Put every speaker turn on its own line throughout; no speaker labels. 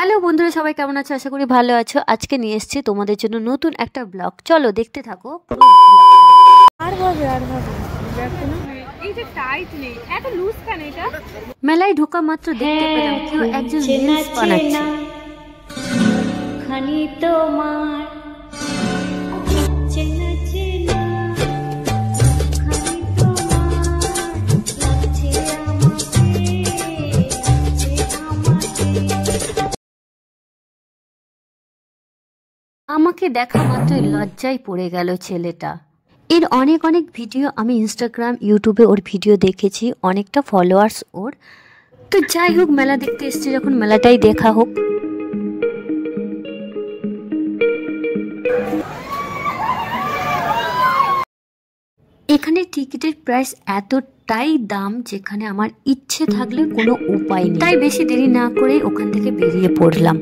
Hello বন্ধুরা, সবাই কেমন আছো? আশা করি ভালো আছো। আজকে নিয়ে এসেছি তোমাদের জন্য নতুন একটা ব্লগ। চলো দেখতে থাকো পুরো ব্লগটা। মেলায় ঢোকা মাত্র দেখতে পেলাম কেউ একজন রিলস বানাচ্ছে। খানি তোমার আমাকে দেখা মাত্রই লজ্জায় পড়ে গেল ছেলেটা। এর অনেক অনেক ভিডিও আমি ইনস্টাগ্রাম ইউটিউবে ওর ভিডিও দেখেছি, অনেকটা ফলোয়ার্স ওর। তো যাই হোক, মেলা দেখতে এসছে যখন মেলাটাই দেখা হোক। এখানে টিকিটের প্রাইস এতটাই দাম যেখানে আমার ইচ্ছে থাকলে কোনো উপায় নেই, তাই বেশি দেরি না করে ওখান থেকে বেরিয়ে পড়লাম।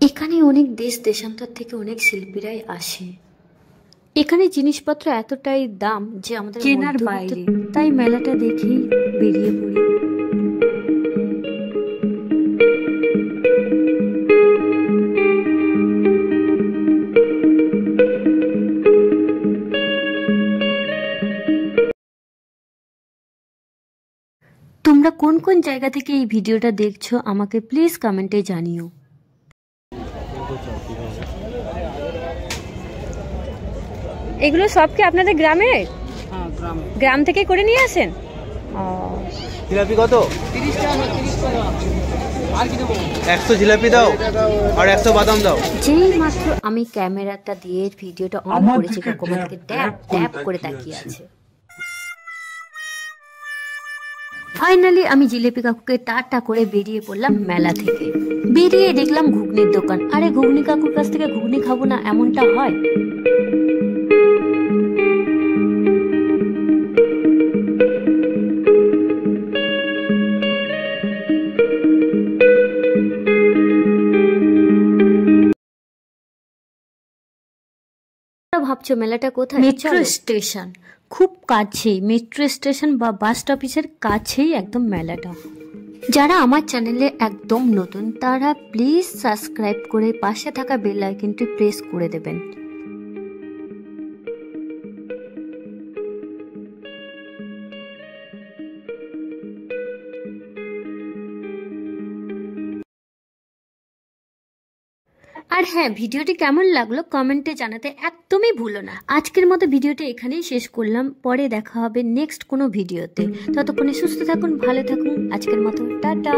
এখানে অনেক দেশ দেশান্তর থেকে অনেক শিল্পীরাই আসে। এখানে জিনিসপত্র এতটাই দাম যে আমাদের কেনার বাইরে, তাই মেলাটা দেখেই বেরিয়ে পড়ি। তোমরা কোন কোন জায়গা থেকে এই ভিডিওটা দেখছো আমাকে প্লিজ কমেন্টে জানিও। এগুলো সব কি আপনাদের গ্রামের? হ্যাঁ, গ্রাম থেকে করে নিয়ে আসেন।
জিলাপি কত? 30 টাকা। 30 টাকা। আর কি দেবো? 100 জিলাপি দাও আর 100 বাদাম দাও।
যেই মাত্র আমি ক্যামেরাটা দিয়ে ভিডিওটা অন করেছি, কোমা থেকে ট্যাপ ট্যাপ করে তাকিয়ে আছে। ফাইনালি আমি জিলেপি কাকুকে টাটা করে বেরিয়ে পড়লাম মেলা থেকে। বেরিয়ে দেখলাম ঘুগনির দোকান। আরে ঘুগনি কাকুর কাছ থেকে ঘুগনি খাবো না এমনটা হয়? ভাবছো মেলাটা কোথায়? মেট্রো স্টেশন খুব কাছেই, মেট্রো স্টেশন বা বাস স্টপেজের কাছেই একদম মেলাটা। যারা আমার চ্যানেলে একদম নতুন তারা প্লিজ সাবস্ক্রাইব করে পাশে থাকা বেল আইকনটি প্রেস করে দেবেন। আর হ্যাঁ, ভিডিওটি কেমন লাগলো কমেন্টে জানাতে একদমই ভুলো না। আজকের মতো ভিডিওটি এখানেই শেষ করলাম, পরে দেখা হবে নেক্সট কোনো ভিডিওতে। ততক্ষণে সুস্থ থাকুন, ভালো থাকুন। আজকের মতো টাটা।